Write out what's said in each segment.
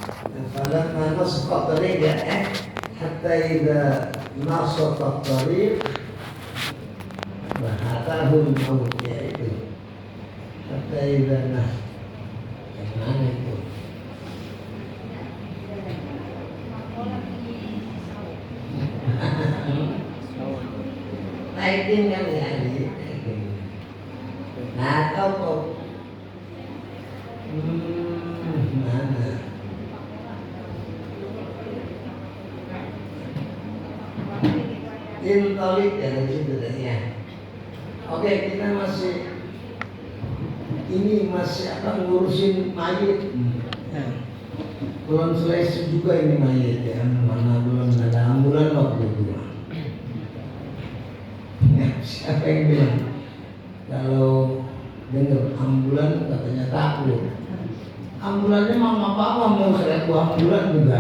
Falamma nasqa tariq ya hatta idza nasqa tariq bahatahul maut ya itu. Hatta idza mana itu? Naikin kan ya ini. Nah tahu mana? Intolik ya dari situ ya. Oke, kita masih akan ngurusin mayit. Belum selesai juga ini mayit ya. Mana belum ada ambulan waktu itu. Ya, siapa yang bilang kalau dengar ambulan katanya takut? Ambulannya mama papa mau seribu ambulan juga.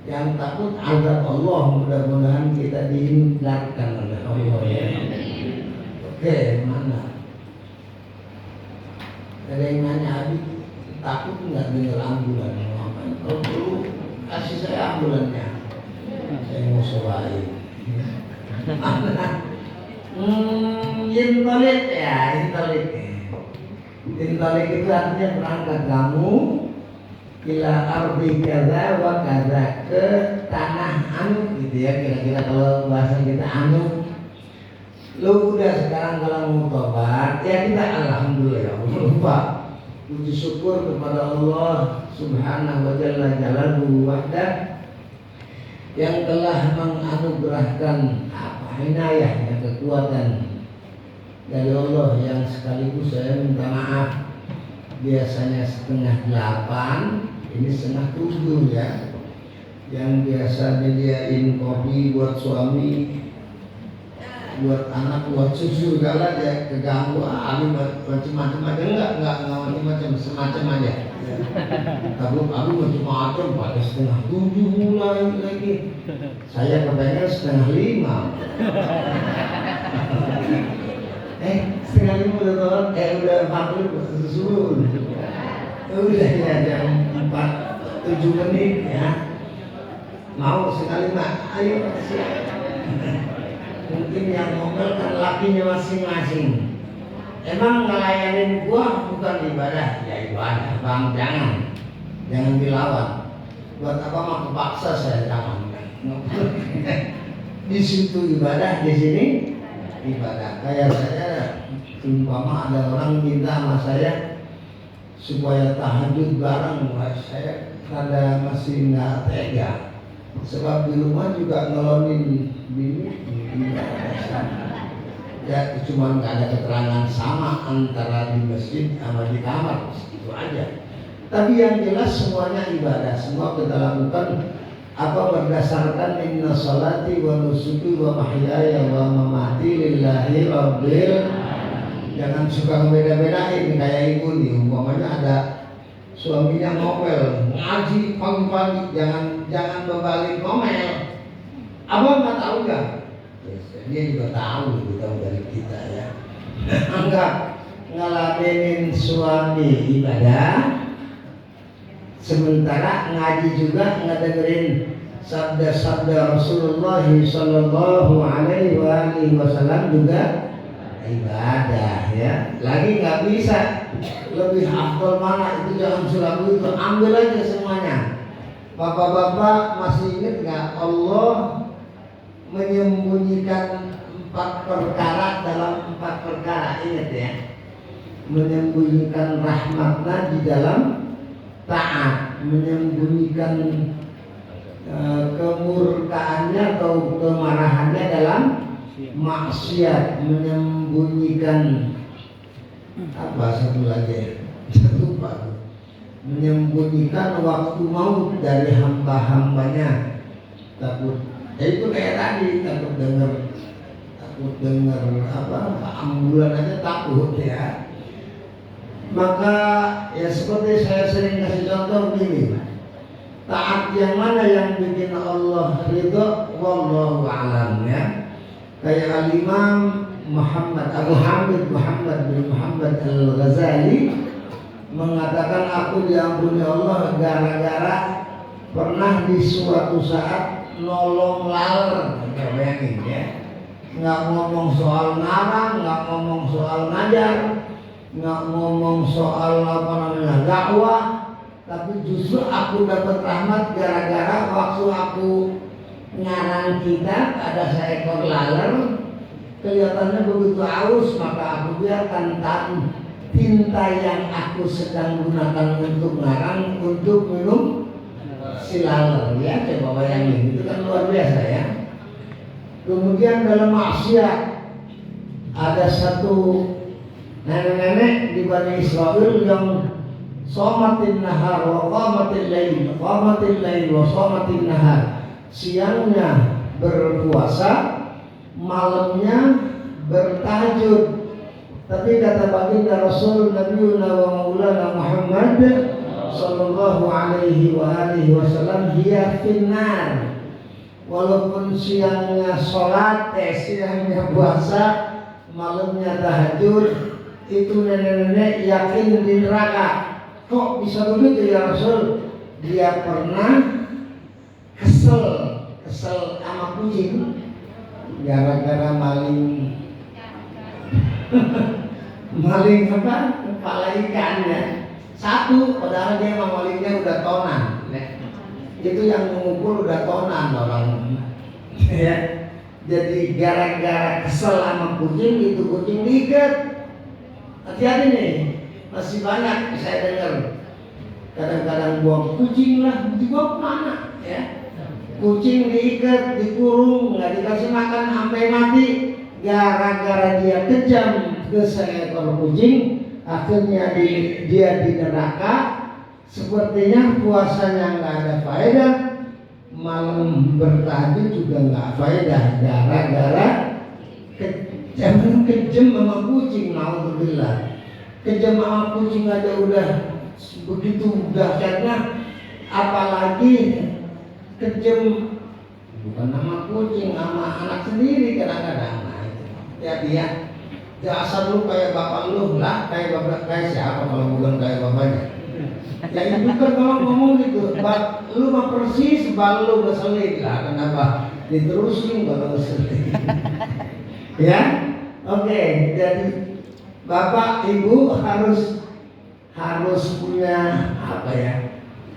Yang takut azab Allah, mudah-mudahan kita dihindarkan oleh Allah ya. Oke, mana? Ada yang nanya Abi, takut nggak dengar ambulan? Kalau perlu kasih saya ambulannya, saya mau sewain. Intolik ya, intolik. Intolik itu artinya berangkat kamu ila ardi kaza wa kaza, ke tanah anu gitu ya, kira-kira kalau bahasa kita anu. Lu udah sekarang kalau mau tobat ya kita alhamdulillah lupa puji syukur kepada Allah subhanahu wa jalla jalaluhu wahdah yang telah menganugerahkan inayah, kekuatan dari Allah yang sekaligus saya minta maaf biasanya 7:30, ini 6:30 ya. Yang biasa nyediain kopi buat suami, buat anak, buat susu segala ya keganggu. Abi macam-macam aja enggak macam-macam, semacam aja. Aku macam-macam pada 6:30 mulai lagi. Saya kepengen 4:30. 4:30 udah turun, udah 40 subuh. Udah ya jam 7 menit ya. Mau 4:30, ayo siap. Mungkin yang ngomel kan lakinya masing-masing. Emang ngelayanin gua bukan ibadah? Ya ibadah bang, jangan dilawan. Buat apa mah kepaksa saya jangan. Di situ ibadah, di sini ibadah. Kayak saya umpama ada orang minta sama saya supaya tahajud bareng, saya kada masih nggak tega. Sebab di rumah juga ngelonin bini ya, cuma nggak ada keterangan sama antara di masjid sama di kamar, itu aja. Tapi yang jelas semuanya ibadah, semua kita lakukan berdasarkan inna salati wa nusuki wa mahyaya wa mamati lillahi rabbil. Jangan suka ngebeda-bedain kayak ibu nih, umpamanya ada suaminya ngomel ngaji pagi-pagi, jangan berbalik ngomel. Abang nggak tahu nggak? Dia juga tahu dari kita ya. Anggap ngeladenin suami ibadah, sementara ngaji juga ngedengerin sabda-sabda Rasulullah Sallallahu Alaihi Wasallam juga ibadah ya. Lagi nggak bisa lebih afdal mana, itu jangan selalu itu, ambil aja semuanya. Bapak-bapak masih ingat nggak Allah menyembunyikan 4 perkara dalam 4 perkara, ingat ya, menyembunyikan rahmatnya di dalam taat, menyembunyikan kemurkaannya atau kemarahannya dalam maksiat, menyembunyikan satu lagi lupa, menyembunyikan waktu maut dari hamba-hambanya. Takut itu kayak tadi, takut dengar ambulan aja takut ya. Maka ya seperti saya sering kasih contoh begini, taat yang mana yang bikin Allah ridho, wallahu a'lam ya. Kayak Al-Imam Abu Hamid Muhammad bin Muhammad Al-Ghazali mengatakan, aku diampuni Allah gara-gara pernah di suatu saat nolong laler, bayangin ya, nggak ngomong soal ngarang, nggak ngomong soal ngajar, nggak ngomong soal apa namanya dakwah, tapi justru aku dapat rahmat gara-gara waktu aku ngarang kitab ada seekor laler, kelihatannya begitu haus, maka aku biarkan tinta yang aku sedang gunakan untuk ngarang untuk minum si laler, ya coba bayangin, itu kan luar biasa ya. Kemudian dalam maksiat ada satu nenek-nenek di Bani Israel yang somatin nahar wa qamatil lail wa somatin nahar, siangnya berpuasa, malamnya bertahajud. Tapi kata baginda Rasul Nabiuna wa Maulana Muhammad sallallahu alaihi wa alihi wasallam, hiya finnar. Walaupun siangnya sholat, siangnya puasa, malamnya tahajud, itu nenek-nenek yakin di neraka. Kok bisa begitu ya Rasul? Dia pernah kesel sama kucing gara-gara maling apa? Kepala ikannya satu, padahal dia malingnya udah tonan. Itu yang mengukur udah tonan orang. Ya. Jadi gara-gara kesel sama kucing, itu kucing diikat. Hati-hati nih, masih banyak saya dengar. Kadang-kadang buang kucing lah, dibawa kemana? Ya. Kucing diikat, dikurung, nggak dikasih makan sampai mati. Gara-gara dia kejam ke seekor kucing, akhirnya dia di neraka. Sepertinya puasanya nggak ada faedah, malam bertahajud juga nggak faedah, gara-gara kejam sama kucing. Naudzubillah, kejam sama kucing aja udah begitu dahsyatnya, apalagi kejam bukan sama kucing, sama anak sendiri kadang-kadang. Ya dia dasar lu kayak bapak lu lah, kayak siapa kalau bukan kayak bapaknya? Ya itu kan kalau ngomong gitu, lu mah persis bal lu ngeselin lah, kenapa diterusin kalau ngeselin? Ya, oke. Jadi bapak ibu harus punya apa ya?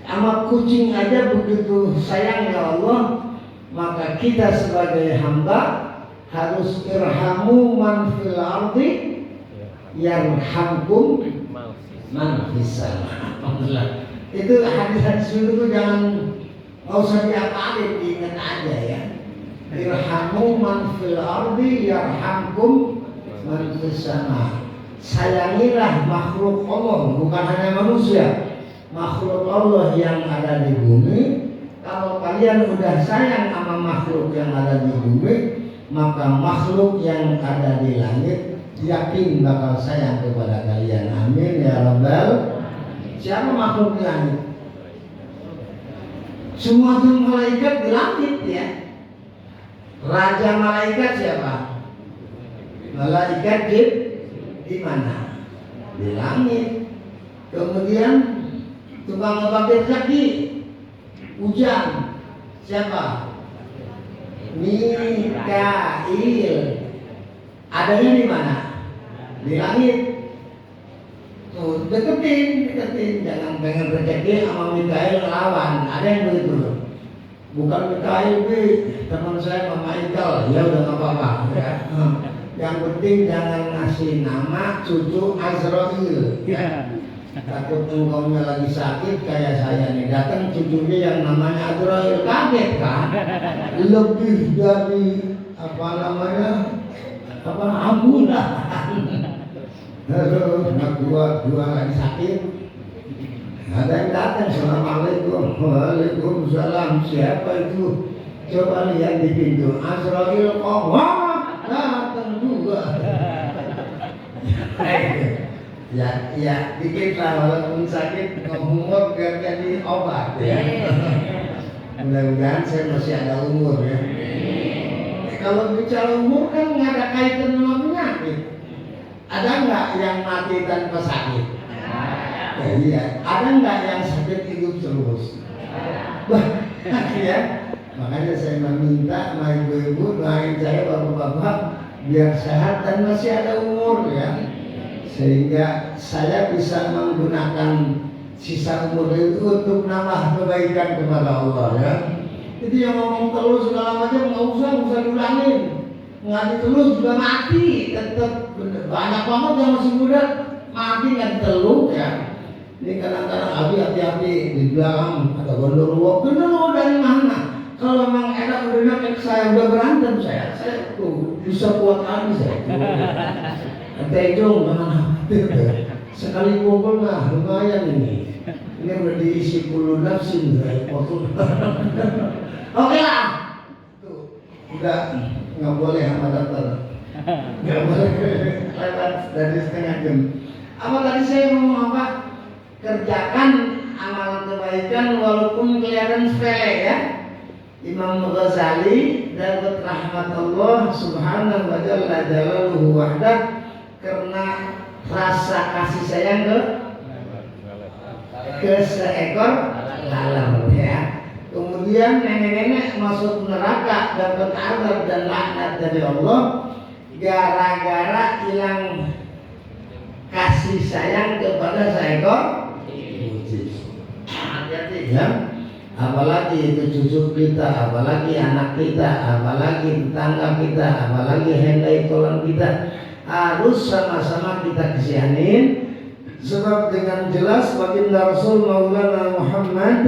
Sama kucing aja begitu sayangnya Allah, maka kita sebagai hamba harus irhamu man fil ardi yarhamkum man fis sama. Itu hadis-hadis itu jangan nggak usah diapalin, diingat aja ya. Irhamu man fil ardi yarhamkum man fis sama. Sayangilah makhluk Allah, bukan hanya manusia, makhluk Allah yang ada di bumi. Kalau kalian udah sayang sama makhluk yang ada di bumi, maka makhluk yang ada di langit yakin bakal sayang kepada kalian. Amin ya rabbal. Siapa makhluk di langit? Semua tuh malaikat di langit ya. Raja malaikat siapa? Malaikat di mana? Di langit. Kemudian tukang ngebagi rezeki, hujan siapa? Mikail. Adanya di mana? Di langit. Tuh, deketin, jangan pengen rezeki sama Mikail lawan. Ada yang begitu. Bukan Mikail, teman saya Mama Iqbal, ya udah nggak apa-apa. Ya. Yang penting jangan ngasih nama cucu Azrail. Ya. Takut engkaunya lagi sakit kayak saya nih, datang cucunya yang namanya Azrail, kaget kan? Lebih dari apa namanya? Ambulan. Halo, nak dua lagi sakit. Ada yang datang, assalamualaikum, waalaikumsalam. Siapa itu? Coba lihat di pintu. Azrail kok, wah, datang juga. Ya, dikit lah walaupun sakit, ngomong biar jadi obat ya. Mudah-mudahan saya masih ada umur ya. Kalau bicara umur kan nggak ada kaitan sama penyakit. Ada nggak yang mati tanpa sakit? Ya, iya. Ada nggak yang sakit hidup terus? Ya, makanya saya meminta sama ibu-ibu doain saya bapak-bapak biar sehat dan masih ada umur ya, sehingga saya bisa menggunakan sisa umur itu untuk nambah kebaikan kepada Allah ya. Jadi yang ngomong terus segala macam nggak usah diulangin. Nggak terus juga mati, tetap banyak banget yang masih muda mati nggak telur ya. Ini kadang-kadang hati-hati di belakang ada gondorwo dari mana? Kalau memang enak udah saya udah berantem saya tuh bisa kuat lagi saya. Tejong jangan khawatir sekali pukul lah lumayan ini. Ini udah diisi puluh nafsin saya potong. Oke lah, tuh udah nggak boleh sama dokter, nggak boleh lewat dari setengah jam. Apa tadi saya ngomong apa? Kerjakan amal kebaikan walaupun kelihatan sepele ya. Imam Ghazali dapat rahmat Allah subhanahu wa jalla jalaluhu wahdah karena rasa kasih sayang ke seekor lalat ya. Kemudian nenek-nenek masuk neraka dapat azab dan laknat dari Allah gara-gara hilang kasih sayang kepada seekor kucing. Hati-hati ya. Apalagi itu cucu kita, apalagi anak kita, apalagi tetangga kita, apalagi hendai tolong kita, harus sama-sama kita kasihanin. Sebab dengan jelas baginda Rasul Maulana Muhammad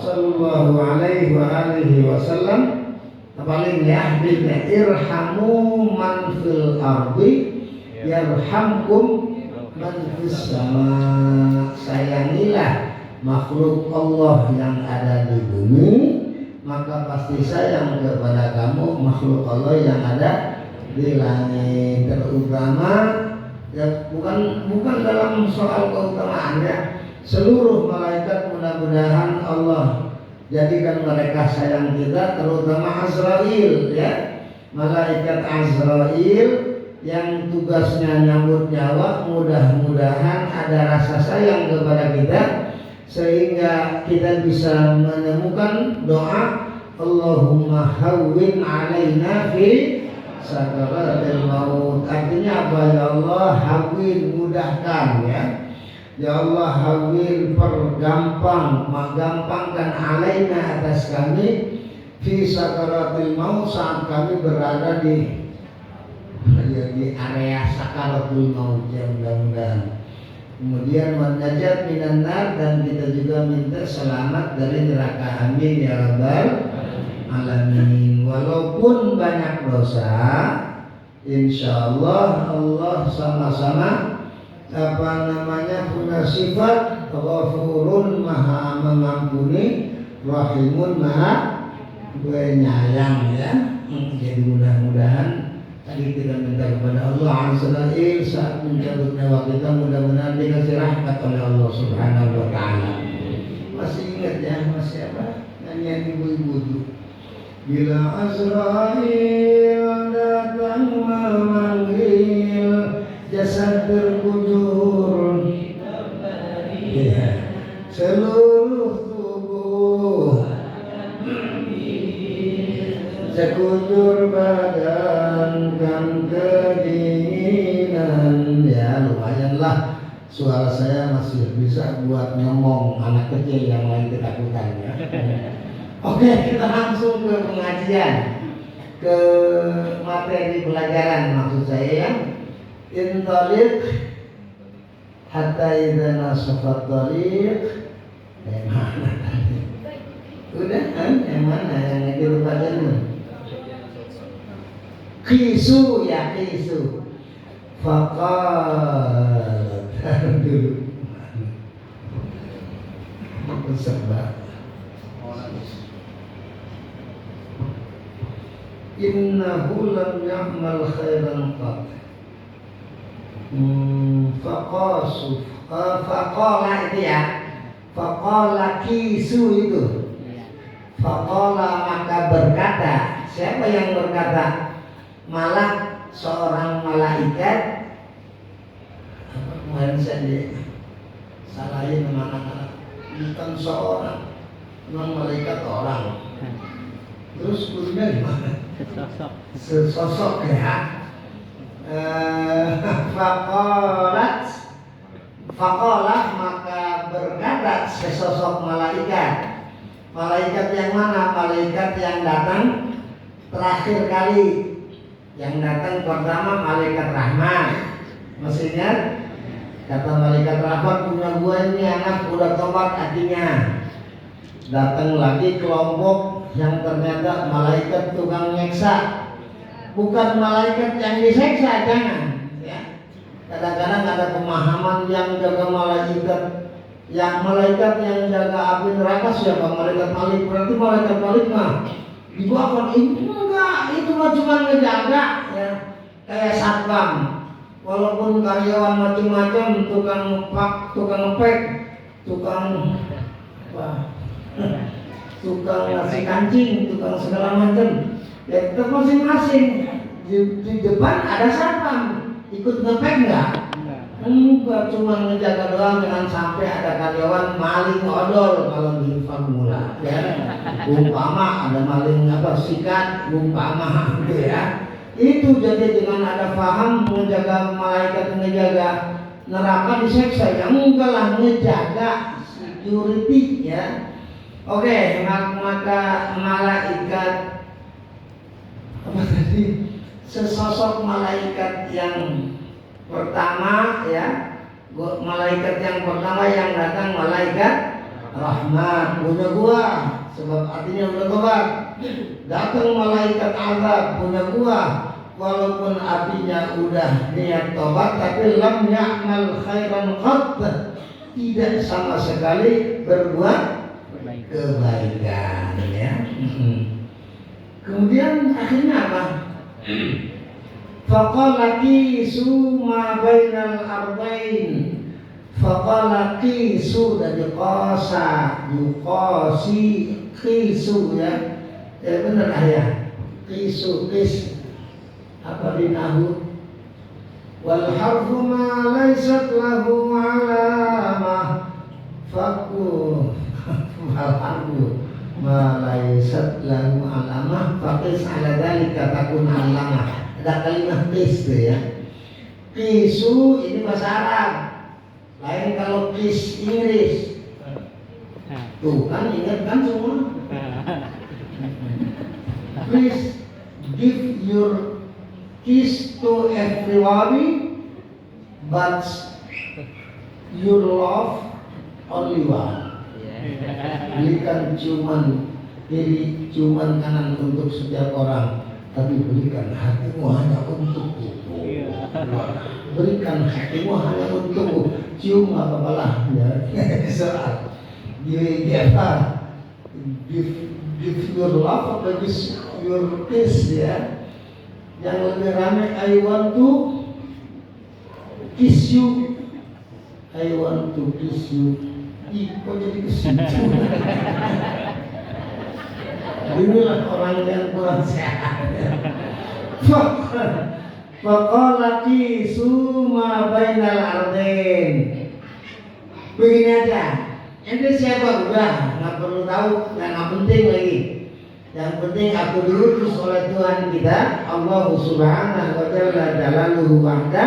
sallallahu alaihi wa alihi wasallam paling ya hadisnya irhamu man fil ardi yarhamkum man fis sama. Sayangilah makhluk Allah yang ada di bumi, maka pasti sayang kepada kamu makhluk Allah yang ada di langit. Terutama ya, bukan dalam soal keutamaan ya, seluruh malaikat mudah-mudahan Allah jadikan mereka sayang kita, terutama Azrail ya, malaikat Azrail yang tugasnya nyambut nyawa, mudah-mudahan ada rasa sayang kepada kita sehingga kita bisa menemukan doa Allahumma hawwin alaina fi sakaratil maut. Artinya apa? Ya Allah hawwin, mudahkan ya. Ya Allah hawwin, gampangkan alaina atas kami fi sakaratil maut, saat kami berada di area sakaratul maut ya, mudah-mudahan. Kemudian menajat minan nar, dan kita juga minta selamat dari neraka, amin ya rabbal alamin. Walaupun banyak dosa, insyaallah Allah sama-sama punya sifat Ghafurun, maha mengampuni, Rahimun, maha penyayang ya. Jadi mudah-mudahan tadi kita minta kepada Allah Azza wa Jalla saat mencabut nyawa kita, mudah-mudahan dikasih rahmat oleh Allah Subhanahu wa taala. Masih ingat ya, masih apa? Nyanyian ibu-ibu itu. Bila Azrail datang memanggil, jasad terkujur ya, seluruh tubuh sekujur badan kan kedinginan ya. Lumayanlah suara saya masih bisa buat ngomong anak kecil yang lagi ketakutan ya. Oke, kita langsung ke pengajian, ke materi pelajaran maksud saya ya. Intalik hatta idza nasafat tariq. Mana tadi? Udah kan? Yang mana yang lagi bacanya? Kisu ya, kisu. Faqalat dulu. Sebab innahu lam ya'mal khairan qat. Faqala itu ya. Faqala kisu itu. Faqala maka berkata. Siapa yang berkata? Malah seorang malaikat. Kemarin saya salahin anak-anak, bukan seorang non malaikat orang. Terus gurunya gimana? Sesosok ya. Fakolat maka berkata sesosok malaikat. Malaikat yang mana? Malaikat yang datang terakhir kali. Yang datang pertama malaikat rahmat. Maksudnya kata malaikat rahmat, punya gua ini anak udah tobat artinya. Datang lagi kelompok yang ternyata malaikat tukang nyeksa. Bukan malaikat yang diseksa, jangan ya. Kadang-kadang ada pemahaman yang jaga malaikat, yang malaikat yang jaga api neraka siapa? Malaikat Malik. Berarti malaikat Malik mah dibawa itu enggak, itu mah cuma ngejaga ya. Kayak satpam. Walaupun karyawan macam-macam, tukang ngepak, tukang ngepek, tukang ngasih kancing, tukang segala macam. Ya tetap masing-masing. Di depan ada satpam, ikut ngepek enggak? Enggak, cuma ngejaga doang, jangan sampai ada karyawan maling odol kalau di formula ya. Umpama ada maling sikat, umpama gitu ya. Itu jadi dengan ada paham menjaga malaikat, ngejaga neraka diseksa, ya enggak lah, ngejaga security ya. Oke, maka malaikat apa tadi? Sesosok malaikat yang pertama ya, malaikat yang pertama yang datang malaikat rahmat, punya gua sebab artinya udah tobat. Datang malaikat azab, punya gua walaupun apinya udah niat tobat tapi lam ya'mal khairan qat, tidak sama sekali berbuat kebaikan ya. Kemudian akhirnya apa? Faqala qisu ma bainal ardain. Faqala qisu dari qasa, yuqasi, qisu ya. Benar ya. Qisu, qis apa di nahwu? Wal harfu ma laysat lahu alamah. Faku wal harfu ma laysat lahu alamah faqis ala dzalika takun alamah. Ada kalimat qis tuh ya. Qisu ini bahasa Arab. Lain kalau qis Inggris. Tuh kan ingat kan semua. Please give your kiss to everybody, but your love only one. Berikan ciuman kiri, ciuman kanan untuk setiap orang, tapi berikan hatimu hanya untukku. Berikan hatimu hanya untukku. Cium apa-apalah ya. Soal give your love atau give your kiss ya. Yang lebih ramai, I want to kiss you. I want to kiss you. Ih, kok jadi kesitu? Inilah orang yang kurang sehat. Faqala qisu ma bainal ardain. Begini aja. Ente siapa? Udah, nggak perlu tahu, nggak penting lagi. Yang penting aku diutus oleh Tuhan kita, Allah Subhanahu wa Ta'ala Jalaluhu wahda,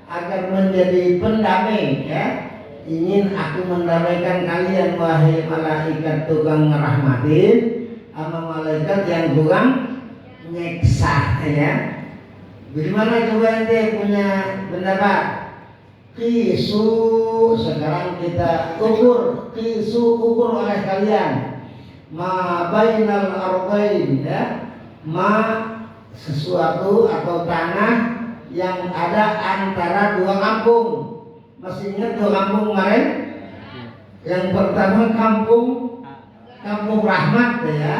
agar menjadi pendamai ya. Ingin aku mendamaikan kalian wahai malaikat tukang ngerahmatin sama malaikat yang tukang nyeksa ya. Bagaimana coba ente punya pendapat? Qisu, sekarang kita ukur, qisu ukur oleh kalian. Ma bainal ardain ya, ma sesuatu atau tanah yang ada antara dua kampung. Masih ingat dua kampung kemarin? Yang pertama kampung rahmat ya,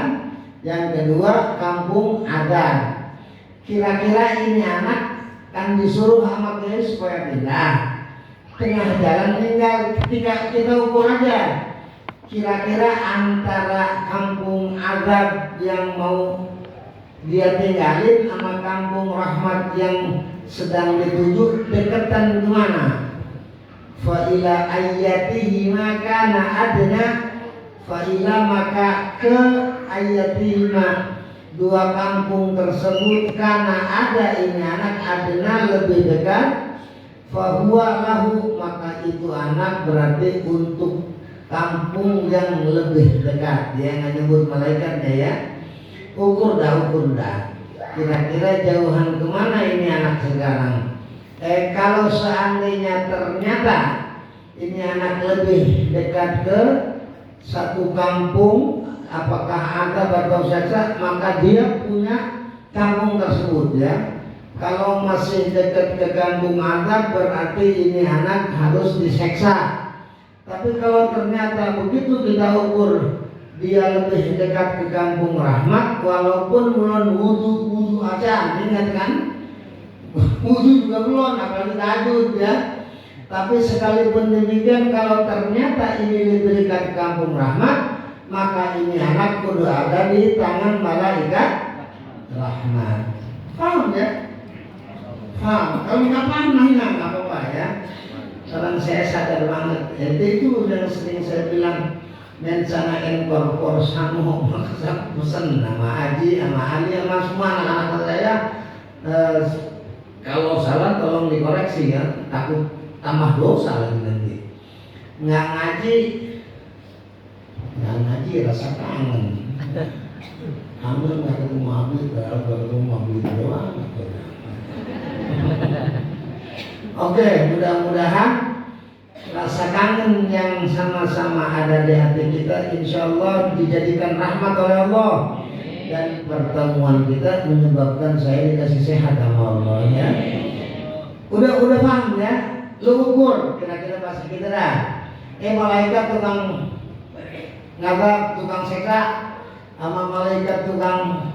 yang kedua kampung adan. Kira-kira ini anak kan disuruh sama dia supaya pindah. Tengah jalan tinggal kita ukur aja. Kira-kira antara kampung adab yang mau dia tinggalin sama kampung rahmat yang sedang dituju deketan kemana? Fa ila ayyatihi ma kana adna Fa'ila maka ke ayatihima dua kampung tersebut karena ada ini anak adena lebih dekat, fahuwa lahu maka itu anak berarti untuk kampung yang lebih dekat. Dia nggak nyebut malaikatnya ya. Ukur dah kira-kira jauhan kemana ini anak sekarang. Kalau seandainya ternyata ini anak lebih dekat ke satu kampung, apakah Adab atau Syaksa, maka dia punya kampung tersebut ya. Kalau masih dekat ke kampung Adab berarti ini anak harus diseksa. Tapi kalau ternyata begitu kita ukur dia lebih dekat ke kampung rahmat, walaupun belum wudu aja, ingat kan? Wudu juga belum, apalagi tahajud ya. Tapi sekalipun demikian, kalau ternyata ini lebih dekat ke kampung rahmat, maka ini anak kudu ada di tangan malaikat rahmat. Paham ya? Paham. Kalau nggak paham, nggak apa-apa ya. Sekarang saya sadar banget. Itu yang sering saya bilang. Mencana enkorpor sanu maksa pesan nama Haji, sama Ali, sama semua anak-anak saya. Kalau salah tolong dikoreksi ya, takut tambah dosa lagi nanti. Nggak ngaji rasa kangen. Kangen nggak ketemu Abi, kalau ketemu Abi doang. Oke, mudah-mudahan rasa kangen yang sama-sama ada di hati kita insya Allah dijadikan rahmat oleh Allah, dan pertemuan kita menyebabkan saya dikasih sehat sama Allah ya. Udah paham ya? Lu ukur kira-kira bahasa kita dah. Malaikat tukang ngabak, tukang seksa, sama malaikat tukang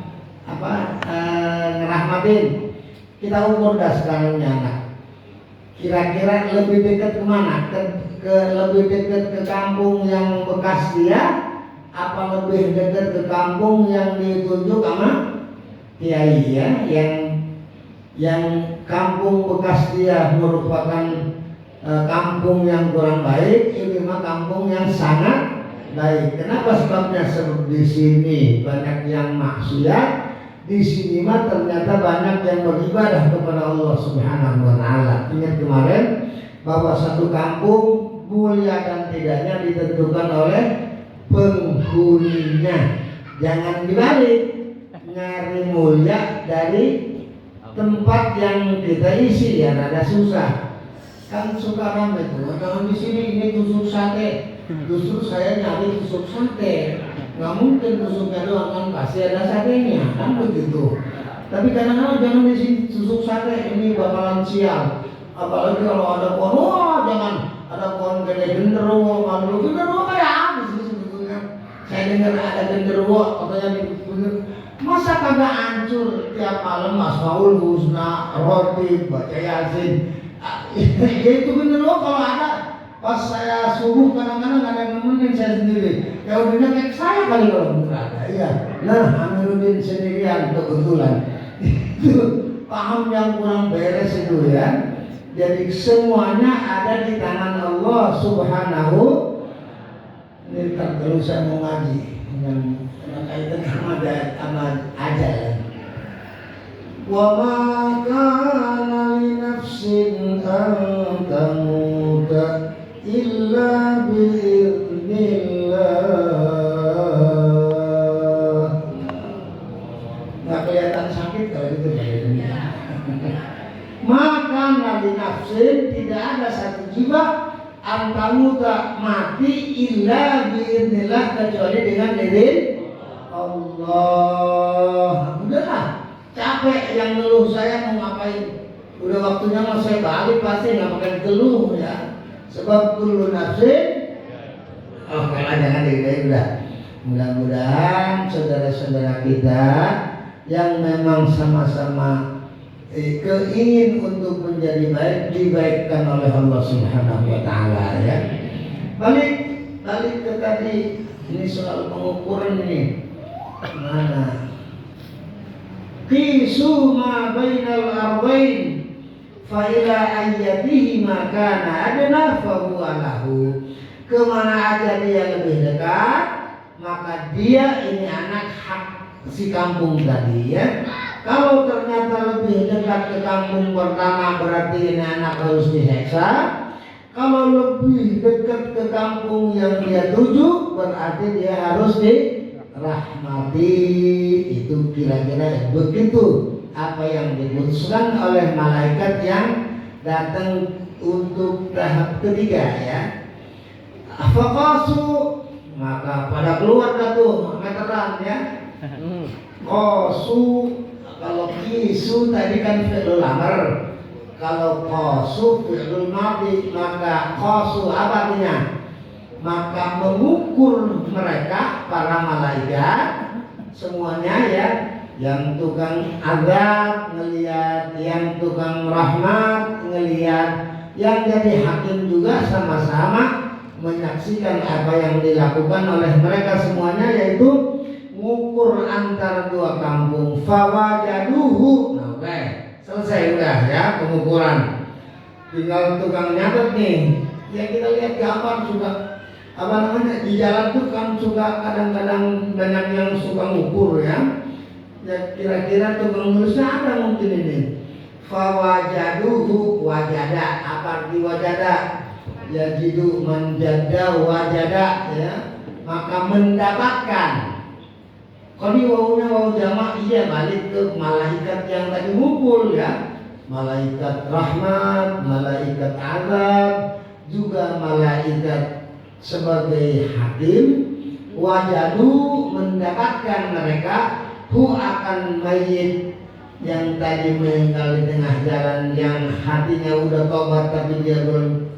ngerahmatin. Kita ukur dah sekarang anak. Kira-kira lebih dekat kemana? Lebih dekat ke kampung yang bekas dia, apa lebih dekat ke kampung yang ditunjuk sama kiai ya? Yang kampung bekas dia merupakan kampung yang kurang baik, ini mah kampung yang sangat baik. Kenapa sebabnya? Sebab di sini banyak yang maksiat. Di sini mah ternyata banyak yang beribadah kepada Allah Subhanahu wa taala. Ingat kemarin bahwa satu kampung mulia dan tidaknya ditentukan oleh penghuninya. Jangan dibalik, nyari mulia dari tempat yang kita isi ya, rada susah. Kan suka ramai tuh, jangan di sini ini tusuk sate. Justru saya nyari tusuk sate. Nggak mungkin tusuknya doang, kan pasti ada satenya, kan begitu. Tapi kadang-kadang jangan di sini tusuk sate, ini bakalan sial. Apalagi kalau ada pohon, wah jangan ada pohon gede genderuwo, malu genderuwo kayak apa sih sebetulnya? Saya dengar ada genderuwo, katanya bener. Masa kagak hancur tiap malam Asmaul Husna, roti, baca Yasin. Ya itu genderuwo kalau ada. Pas saya subuh kadang-kadang ada yang nemenin saya sendiri. Ya udahnya kayak saya kali kalau bener ada. Iya. Nah, Amiruddin sendirian kebetulan. Itu paham yang kurang beres itu ya. Jadi semuanya ada di tangan Allah Subhanahu. Ini kalau saya mau ngaji yang kaitan sama ajal. Wa ma kana li nafsin an tamuta illa biiznillah. Nggak kelihatan sakit kalau itu badannya. Maka nabi nafsin tidak ada satu jiwa antamuta mati illa biiznillah kecuali dengan izin Allah. Udahlah, capek yang ngeluh saya mau ngapain? Udah waktunya mau saya balik pasti nggak pakai geluh ya. Sebab kullu nafsin, jangan udah. Mudah-mudahan saudara-saudara kita yang memang sama-sama keingin untuk menjadi baik dibaikkan oleh Allah Subhanahu wa taala ya. Balik ke tadi, ini soal pengukuran ini. Mana? Qisu ma bainal ardain fa ila ayyatihi makana adna fa huwa lahu. Kemana aja dia lebih dekat, maka dia ini anak hak si kampung tadi ya. Kalau ternyata lebih dekat ke kampung pertama berarti ini anak harus diseksa. Kalau lebih dekat ke kampung yang dia tuju berarti dia harus dirahmati. Itu kira-kira begitu apa yang diputuskan oleh malaikat yang datang untuk tahap ketiga ya. Faqasu, maka pada keluar tuh meteran ya. Qasu, kalau kisu tadi kan fi'lul amr. Kalau qasu fi'lul madhi, maka qasu apa artinya? Maka mengukur mereka para malaikat semuanya ya. Yang tukang azab ngelihat, yang tukang rahmat ngelihat, yang jadi hakim juga sama-sama menyaksikan apa yang dilakukan oleh mereka semuanya, yaitu mengukur antara dua kampung. Fawajaduhu. Nah, oke, selesai udah ya pengukuran. Tinggal tukang nyatet nih. Ya kita lihat gambar juga apa namanya di jalan tuh kan suka kadang-kadang banyak yang suka ngukur ya. Ya kira-kira tukang nulisnya ada mungkin ini. Fawajaduhu, wajada, apa arti wajada? Yajidu manjada wajada ya, maka mendapatkan. Kalau di wawunya wawu jamak, iya balik ke malaikat yang tadi ngumpul ya. Malaikat rahmat, malaikat azab, juga malaikat sebagai hakim. Wajadu, mendapatkan mereka hu akan mayit yang tadi meninggal di tengah jalan, yang hatinya udah tobat tapi dia belum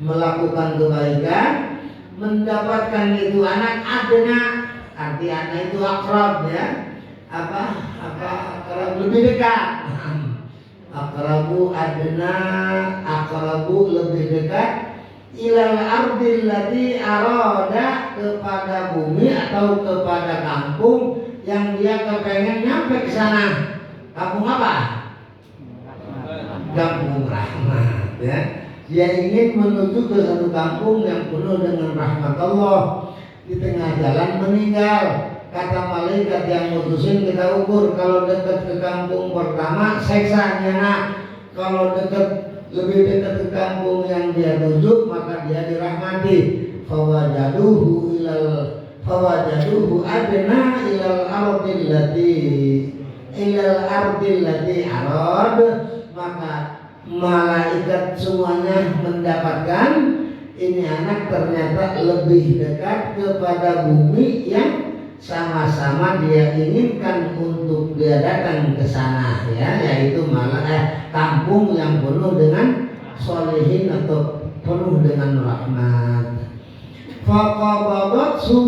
melakukan kebaikan, mendapatkan itu anak adna, arti anak itu akrab ya, akrab lebih dekat. Akrabu adna, akrabu lebih dekat, ilal ardil lati arada, kepada bumi atau kepada kampung yang dia kepengen nyampe ke sana. Kampung apa? Kampung rahmat ya. Dia ingin menuju ke satu kampung yang penuh dengan rahmat Allah. Di tengah jalan meninggal. Kata malaikat yang mutusin, kita ukur. Kalau dekat ke kampung pertama seksa nak. Kalau lebih dekat ke kampung yang dia tuju, maka dia dirahmati. Fawajaduhu adna ilal ardil lati arad, maka malaikat semuanya mendapatkan ini anak ternyata lebih dekat kepada bumi yang sama-sama dia inginkan untuk dia datang ke sana ya, yaitu kampung yang penuh dengan solehin atau penuh dengan rahmat. Faqabadatsu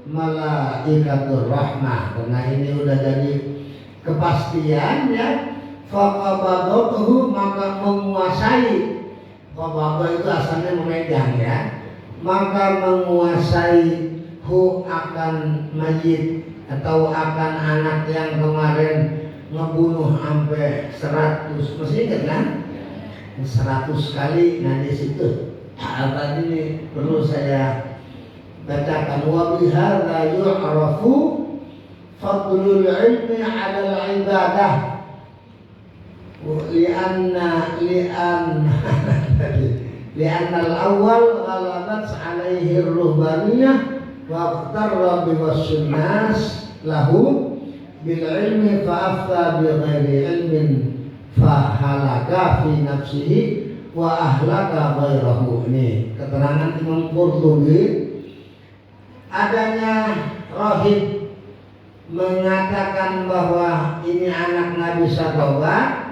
malaikatur rahmah, karena ini udah jadi kepastian ya. Faqabadatuhu, maka menguasai. Qabada itu asalnya memegang ya. Maka menguasai hu akan mayit atau akan anak yang kemarin ngebunuh sampai 100, masih ingat kan? 100 kali. Nah di situ tadi ini perlu saya bacakan. Wa bihadza yu'rafu fadlul ilmi 'ala al-ibadah li'anna al-awwal ghalabat 'alaihi ar-ruhbaniyah wa iqtarra bi wasnas lahu bil ilmi fa afta bi ghairi ilmin fa halaka fi nafsihi wa ahlaka ghairahu. Ini keterangan Imam Qurtubi. Adanya rahib mengatakan bahwa ini anak nggak bisa tobat,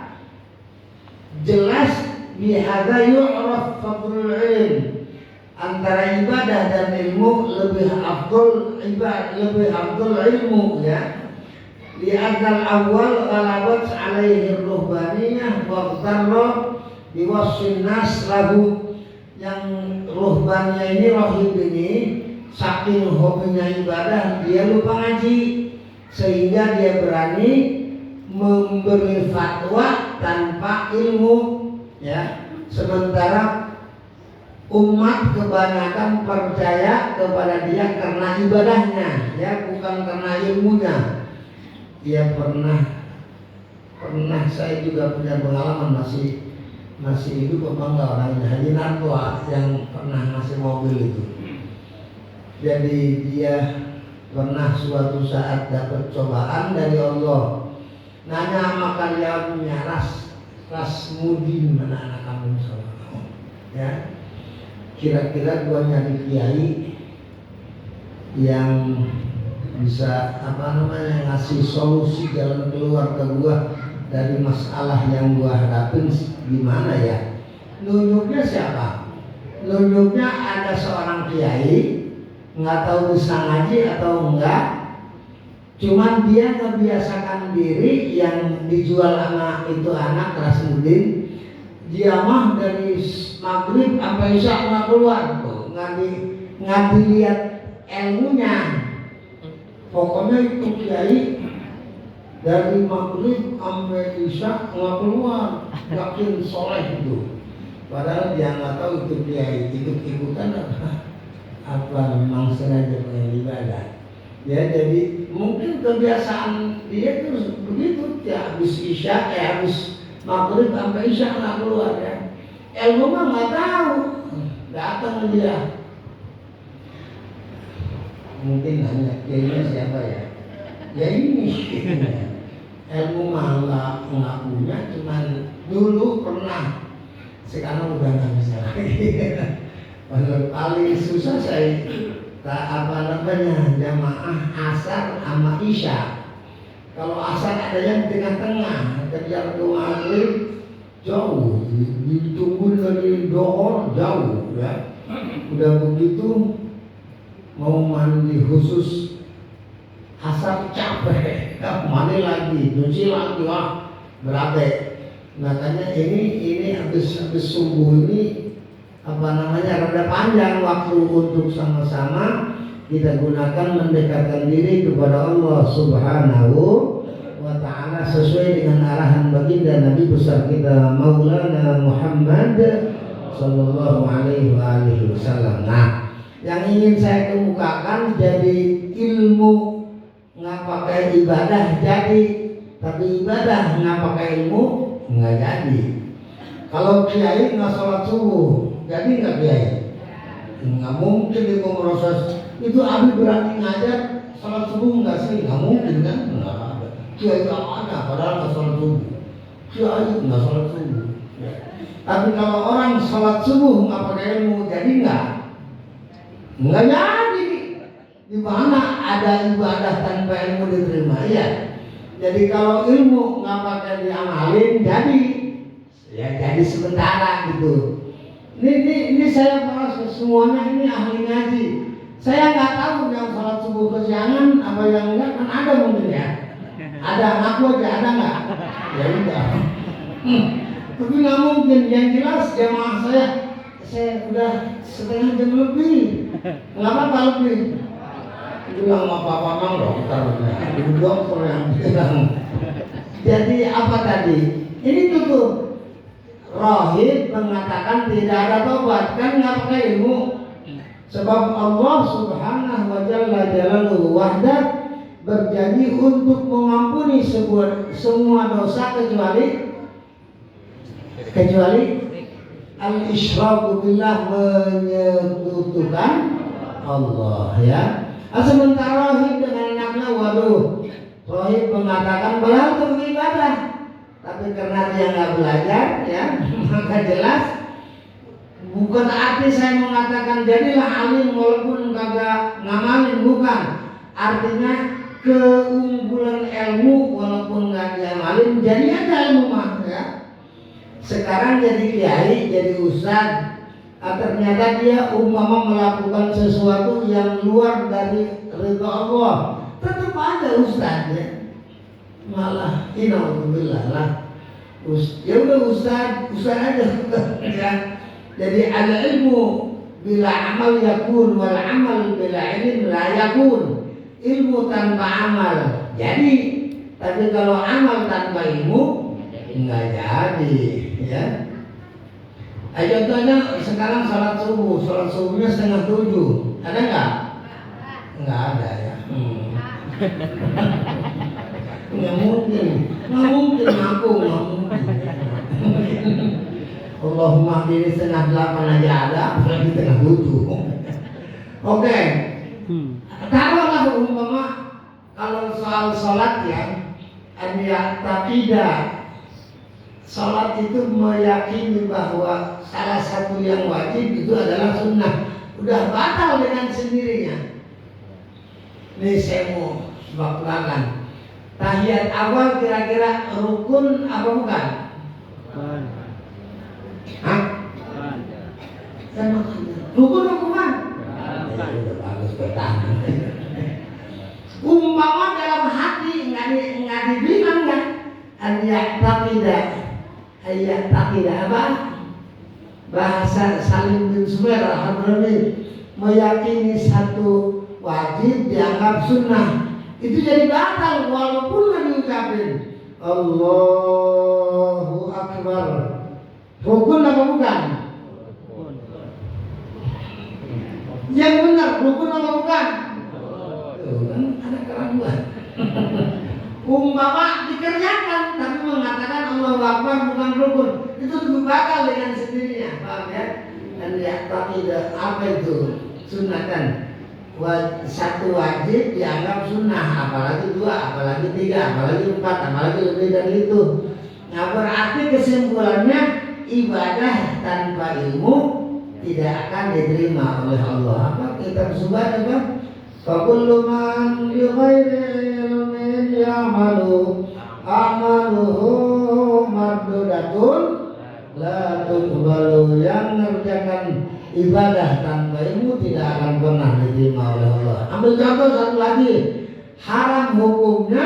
jelas bihadza yu'raf fadlul ilm, antara ibadah dan ilmu lebih afdol ilmu ya. Li'annal awwal ghalabat 'alaihi ar-ruhbaniyah wa iqtarra bi wasfin nas lahu. Yang ruhbannya ini, rahib ini, saking hobinya ibadah dia lupa ngaji, sehingga dia berani memberi fatwa tanpa ilmu ya. Sementara umat kebanyakan percaya kepada dia karena ibadahnya, ya, bukan karena ilmunya. Dia pernah saya juga punya pengalaman, masih hidup apa enggak orangnya, Haji Nartoa yang pernah ngasih mobil itu. Jadi dia pernah suatu saat dapat cobaan dari Allah. Nanya sama karyawannya, ras mudi mana anak kamu sama kamu, ya. Kira-kira gua nyari kiai yang bisa ngasih solusi jalan keluar ke gua dari masalah yang gua hadapin gimana ya? Nunjuknya siapa? Nunjuknya ada seorang kiai, nggak tahu bisa ngaji atau enggak, cuman dia ngebiasakan diri yang dijual sama itu anak Rasmudin. Dia mah dari maghrib sampai isya nggak keluar tuh, nggak dilihat ilmunya. Pokoknya itu kiai dari maghrib sampai isya nggak keluar, yakin soleh itu. Padahal dia nggak tahu itu kiai ikut-ikutan apa memang sengaja pengen ibadah. Ya, jadi mungkin kebiasaan dia tuh begitu, ya habis isya, habis maghrib sampai isya nggak keluar, ya. Ilmu mah nggak tahu, datang dia. Mungkin nanya kiainya siapa ya? Ya ini. Ilmu mah nggak punya, cuman dulu pernah, sekarang udah nggak bisa lagi. Paling susah saya jamaah asar sama isya. Kalau asar ada yang tengah-tengah, kejar ke maghrib jauh, ditunggu dari dohor jauh, ya. Udah begitu mau mandi khusus asar capek, mandi lagi, cuci lagi, wah berabe. Makanya ini habis subuh ini rada panjang waktu untuk sama-sama kita gunakan mendekatkan diri kepada Allah Subhanahu wa ta'ala sesuai dengan arahan baginda Nabi besar kita Maulana Muhammad sallallahu alaihi wasallam. Nah, yang ingin saya kemukakan, jadi ilmu nggak pakai ibadah jadi, tapi ibadah nggak pakai ilmu nggak jadi. Kalau kiai nggak sholat subuh, jadi nggak kiai? Nggak mungkin itu proses. Itu Abi berani ngajar sholat subuh nggak sih? Nggak mungkin kan? Nggak ada. Kiai nggak ada, padahal nggak sholat subuh. Kiai nggak sholat subuh. Ya. Tapi kalau orang sholat subuh nggak pakai ilmu, jadi nggak? Nggak jadi. Di mana ada ibadah tanpa ilmu diterima? Ya. Jadi kalau ilmu nggak pakai diamalin, jadi. Ya jadi sementara gitu. Ini saya proses semuanya ini ahli ngaji. Saya nggak tahu yang sholat subuh kesiangan apa yang enggak, kan ada mungkin ya. Ada, ngaku aja ada nggak? Ya udah. Tapi nggak mungkin. Yang jelas jamaah saya udah setengah jam lebih. Nggak apa-apa lebih. Bilang apa-apa mang dokter. Dokter yang bilang. Jadi apa tadi? Ini tuh. Rohid mengatakan tidak ada tobat, kan nggak pakai ilmu. Sebab Allah Subhanahu wa Jalla Jalaluhu wahdah berjanji untuk mengampuni semua dosa kecuali al-isyraku billah, menyekutukan Allah, ya. Sementara Rohid dengan anaknya, waduh, Rohid mengatakan beliau beribadah. Tapi karena dia nggak belajar, ya, maka jelas bukan arti saya mengatakan jadilah alim walaupun kagak ngamalin, bukan. Artinya keunggulan ilmu walaupun nggak diamalin, jadi ada ilmu mah, ya. Sekarang jadi kiai, jadi ustad, ternyata dia umpama melakukan sesuatu yang luar dari ridha Allah, tetap ada ustad, ya. Malah inauzubillah lah, ya udah ustad aja. Ya. Jadi al ilmu bila amal yakun, wal amal bila ilm la yakun. Ilmu tanpa amal jadi, tapi kalau amal tanpa ilmu enggak jadi, ya. Contohnya sekarang sholat subuhnya 6:30, ada nggak? Nggak ada ya. Nggak mungkin aku nggak mungkin. Allahumma diri 7:30 aja ada, apalagi 7:30. Oke. Taruhlah umpama kalau soal sholat ya, tidak. Sholat itu meyakini bahwa salah satu yang wajib itu adalah sunnah, udah batal dengan sendirinya. Nih saya mau sebab-sebakan. Tahiyat awal kira-kira rukun apa bukan? Hah? Rukun apa bukan? Udah bagus bertahan. Umpama dalam hati nggak dibilang kan? Ayat tidak apa? Bahasa Salim bin Sumer Al-Hadrami meyakini satu wajib dianggap sunnah, itu jadi batal walaupun nggak diucapin Allahu Akbar. Rukun apa bukan? Yang benar rukun apa bukan? Ada keraguan. Umpama dikerjakan tapi mengatakan Allahu Akbar bukan rukun, itu batal dengan sendirinya, paham ya? Dan ya tidak apa itu sunatan. Satu wajib dianggap sunnah, apalagi 2, apalagi 3, apalagi 4, apalagi lebih dari itu. Nah berarti kesimpulannya ibadah tanpa ilmu tidak akan diterima oleh Allah. Apa kita subhan apa? Fakullu man bi ghairi ilmin ya'malu amaluhu mardudatun la tuqbalu. Yang mengerjakan ibadah tanpa ilmu tidak akan pernah diterima oleh Allah. Ambil contoh satu lagi, haram hukumnya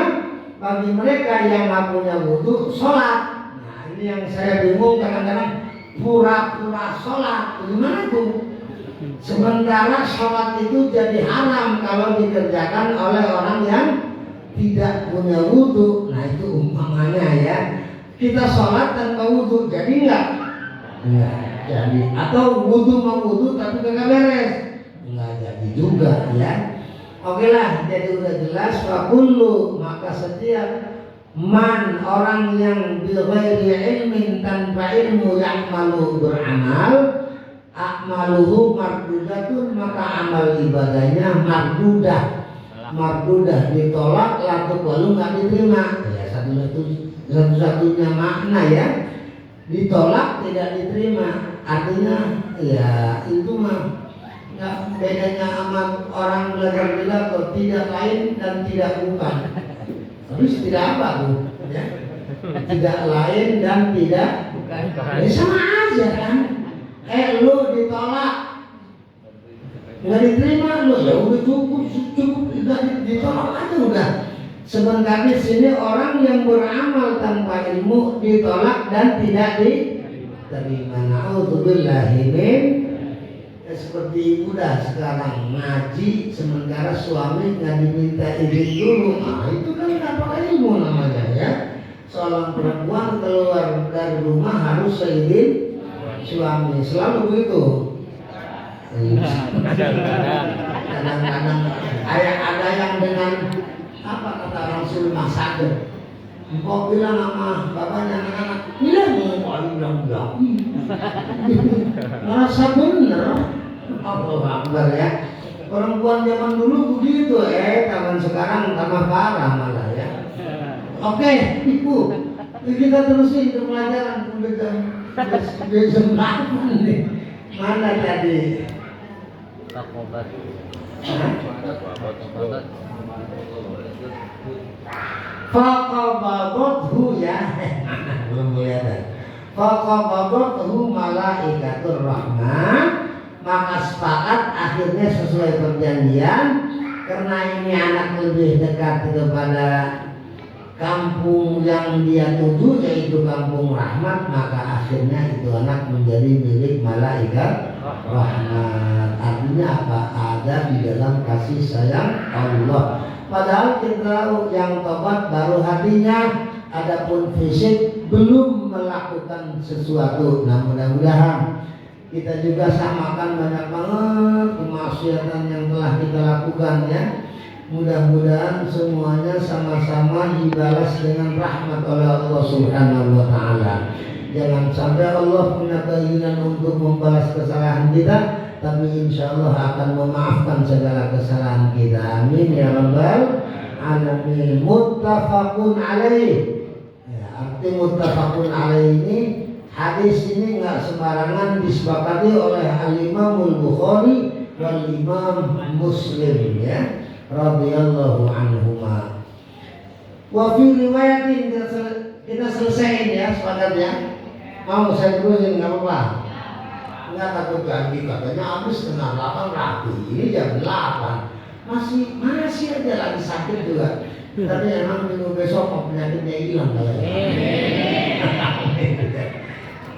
bagi mereka yang nggak punya wudu sholat. Nah ini yang saya bingung, kadang-kadang pura-pura sholat, gimana tuh? Sementara sholat itu jadi haram kalau dikerjakan oleh orang yang tidak punya wudu. Nah itu umpamanya ya, kita sholat tanpa wudu jadi enggak? Enggak jadi. Atau wudu mau wudu tapi kagak beres, enggak jadi juga ya. Oke lah, jadi udah jelas. Fakullu, maka setiap man orang yang bighairi ilmin tanpa ilmu yang malu beramal, akmaluhu mardudatun, maka amal ibadahnya mardudah ditolak, lalu lalu nggak diterima. Ya satu-satunya makna ya, ditolak tidak diterima. Artinya ya itu mah nggak bedanya amal orang belajar bilang tidak lain dan tidak bukan. Terus tidak apa tuh? Ya? Tidak lain dan tidak bukan. Ya sama aja kan. Lu ditolak, nggak diterima, lu ya udah cukup ditolak aja udah. Sebentar di sini orang yang beramal tanpa ilmu ditolak dan tidak diterima. Na'udzubillahi min. Seperti ibu dah sekarang ngaji sementara suami nggak diminta izin dulu, nah itu kan nggak pakai ilmu namanya ya. Seorang perempuan keluar dari rumah harus seizin suami, selalu begitu. Kadang-kadang ada yang dengan apa kata Rasulullah sadar. Engkau bilang sama bapaknya anak-anak, bilang merasa bener. Allah Akbar ya. Perempuan zaman dulu begitu, zaman sekarang tambah parah malah ya. Oke, Ibu, kita terusin ke pelajaran jam 8 nih. Mana tadi? Takobat. Faqabadathu ya. Belum kelihatan. Faqabadathu malaikatur rahman. Maka sepakat akhirnya sesuai perjanjian, karena ini anak lebih dekat kepada kampung yang dia tuju yaitu kampung rahmat, maka akhirnya itu anak menjadi milik malaikat rahmat. Artinya apa? Ada di dalam kasih sayang Allah. Padahal kita tahu yang tobat baru hatinya adapun fisik belum melakukan sesuatu. Nah, mudah-mudahan kita juga samakan banyak banget kemaksiatan yang telah kita lakukan ya. Mudah-mudahan semuanya sama-sama dibalas dengan rahmat oleh Allah Subhanahu wa taala. Jangan sampai Allah punya keinginan untuk membalas kesalahan kita, tapi insya Allah akan memaafkan segala kesalahan kita. Amin ya rabbal alamin. Muttafaqun alaih. Ya, arti muttafaqun alaih ini, hadis ini nggak sembarangan disepakati oleh Al-Imamul Bukhari wal Imam Muslim ya, radhiyallahu anhuma. Wa fi riwayatin, kita selesaiin ya, sepakat ya. Mau saya terusin nggak apa-apa? Nggak takut ganti, katanya habis setengah 8 rapi. Ini jam 8 masih aja lagi sakit juga. Tapi emang minggu besok penyakitnya hilang kayaknya.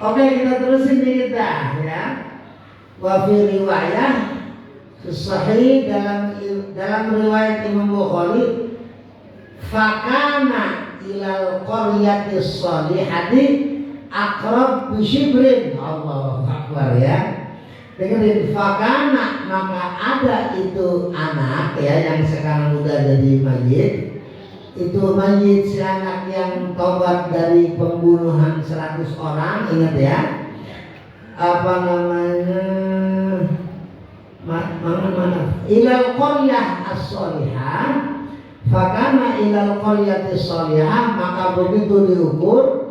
Oke, kita terusin dikit dah ya. Wa fi riwayah sahih, dalam riwayat Imam Bukhari, fakana ilal qaryatis salihati aqrab bisyibrin. Allahu akbar ya. Dengerin, fakana, maka ada itu anak ya yang sekarang udah jadi mayit. Itu mayit si anak yang tobat dari pembunuhan 100 orang, ingat ya. Apa namanya? Mana? Ilal qaryah as-salihah. Fakana ilal qaryatis salihah, maka begitu diukur,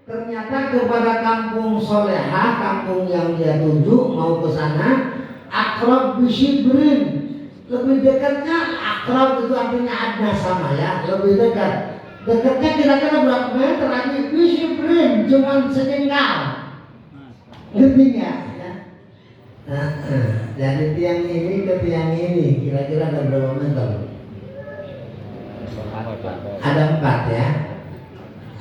ternyata kepada kampung solehah, kampung yang dia tuju mau ke sana, akrab bisyibrin, lebih dekatnya. Akrab itu artinya adna, sama ya, lebih dekat. Dekatnya kira-kira berapa meter? Lagi bisyibrin, cuman sejengkal. Ngerti nggak? Ya? Dari tiang ini ke tiang ini kira-kira ada berapa meter? Ada 4 ya.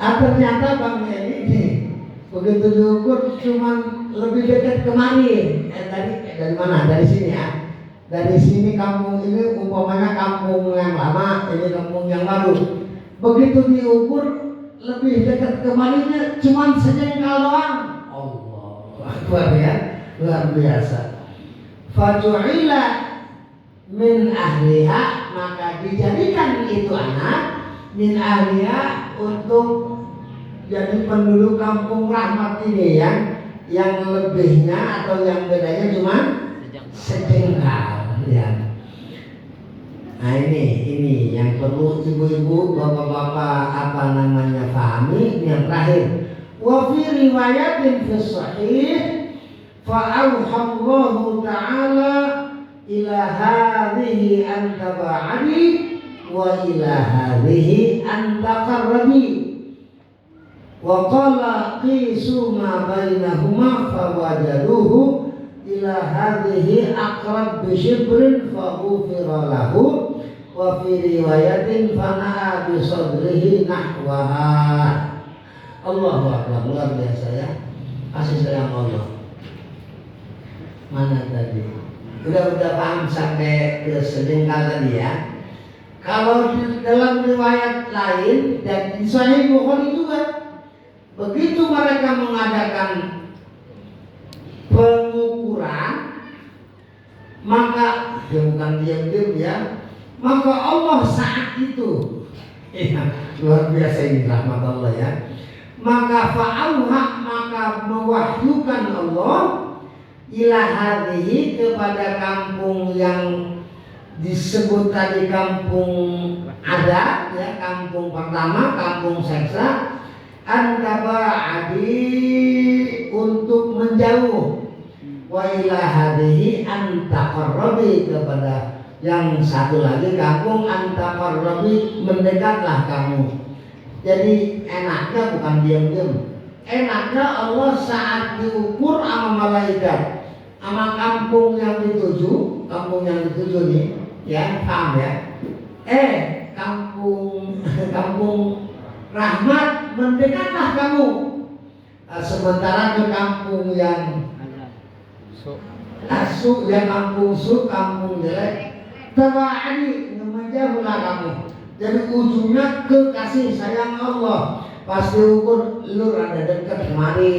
Ternyata Bang ini begitu diukur cuman lebih dekat kemari. Dari mana? Dari sini ya. Dari sini kampung ini umpamanya kampung yang lama, ini kampung yang baru. Begitu diukur lebih dekat kemarinya cuman sejengkal doang. Allah Akbar ya, luar biasa. Faju'ila min ahliha, maka dijadikan itu anak min ahliha untuk jadi penduduk kampung rahmat ini yang lebihnya atau yang bedanya cuma sejengkal ya. Nah ini yang perlu ibu-ibu, bapak-bapak pahami. Yang terakhir, wa fi riwayatin fi sahih fa'auhallahu ta'ala ila hadhihi an taba'ani wa ila hadhihi an taqarrabi wa qala qisu ma bainahuma fawajaduhu ila hadhihi aqrab bi shibrin fa ghufira lahu wa fi riwayatin fana'a bi sadrihi nahwaha. Allahu akbar, luar biasa ya, kasih sayang Allah. Mana tadi? Udah paham sampai ke sejengkal tadi ya. Kalau di dalam riwayat lain dan di Sahih Bukhari juga, begitu mereka mengadakan pengukuran, maka bukan diam-diam ya, maka Allah saat itu luar biasa ini rahmat Allah ya. Maka fa'auha, maka mewahyukan Allah ila hadhihi, kepada kampung yang disebut tadi kampung adat ya, kampung pertama, kampung seksa, antaba'adi, untuk menjauh, wa ila hadhihi antaqarrabi, kepada yang satu lagi kampung antaqarrabi, mendekatlah kamu. Jadi enaknya bukan diam-diam, enaknya Allah saat diukur sama malaikat sama kampung yang dituju nih ya, paham ya? Kampung rahmat, mendekatlah kamu. Sementara ke kampung yang asu, ya kampung kampung jelek, taba'ani, menjauhlah kamu. Jadi ujungnya ke kasih sayang Allah. pasti ukur lu rada deket kemari,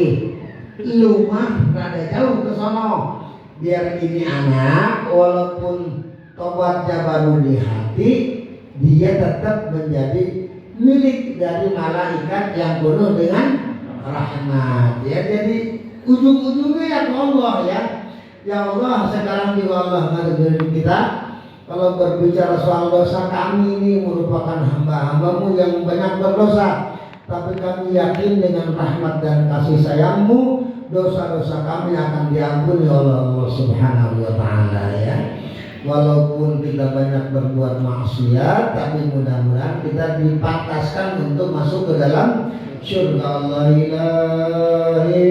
lu mah rada jauh ke sono. Biar ini anak walaupun tobatnya baru di hati, dia tetap menjadi milik dari malaikat yang penuh dengan rahmat. Ya, jadi ujung-ujungnya ya ke Allah ya. Ya Allah, sekarang juga Allah ngajarin kita. Kalau berbicara soal dosa, kami ini merupakan hamba-hambamu yang banyak berdosa. Tapi kami yakin dengan rahmat dan kasih sayangmu, dosa-dosa kami akan diampuni oleh Allah Subhanahu wa Ta'ala ya. Walaupun kita banyak berbuat maksiat, tapi mudah-mudahan kita dipantaskan untuk masuk ke dalam surga Allah. Ilahi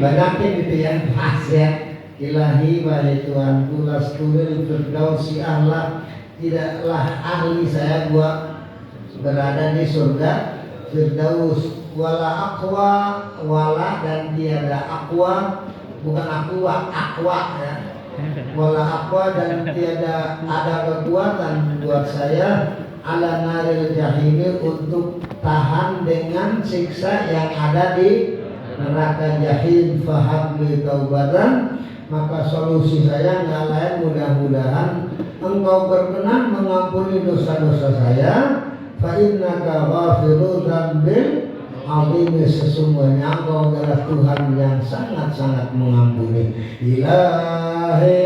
banyakin gitu ya, pas ya. Ilahi wahai Tuhanku, lasturil firdausi ahla, tidaklah ahli saya buat berada di surga firdaus, wala aqwa, wala dan tiada aqwa, bukan aqwa ya, wala aqwa dan tiada ada kekuatan buat saya ala naril jahimi untuk tahan dengan siksa yang ada di neraka jahim. Fahabli taubatan, maka solusi saya nggak lain mudah-mudahan engkau berkenan mengampuni dosa-dosa saya. Fa innaka ghafiru dzambil azim, sesungguhnya engkau adalah Tuhan yang sangat-sangat mengampuni. Ilahi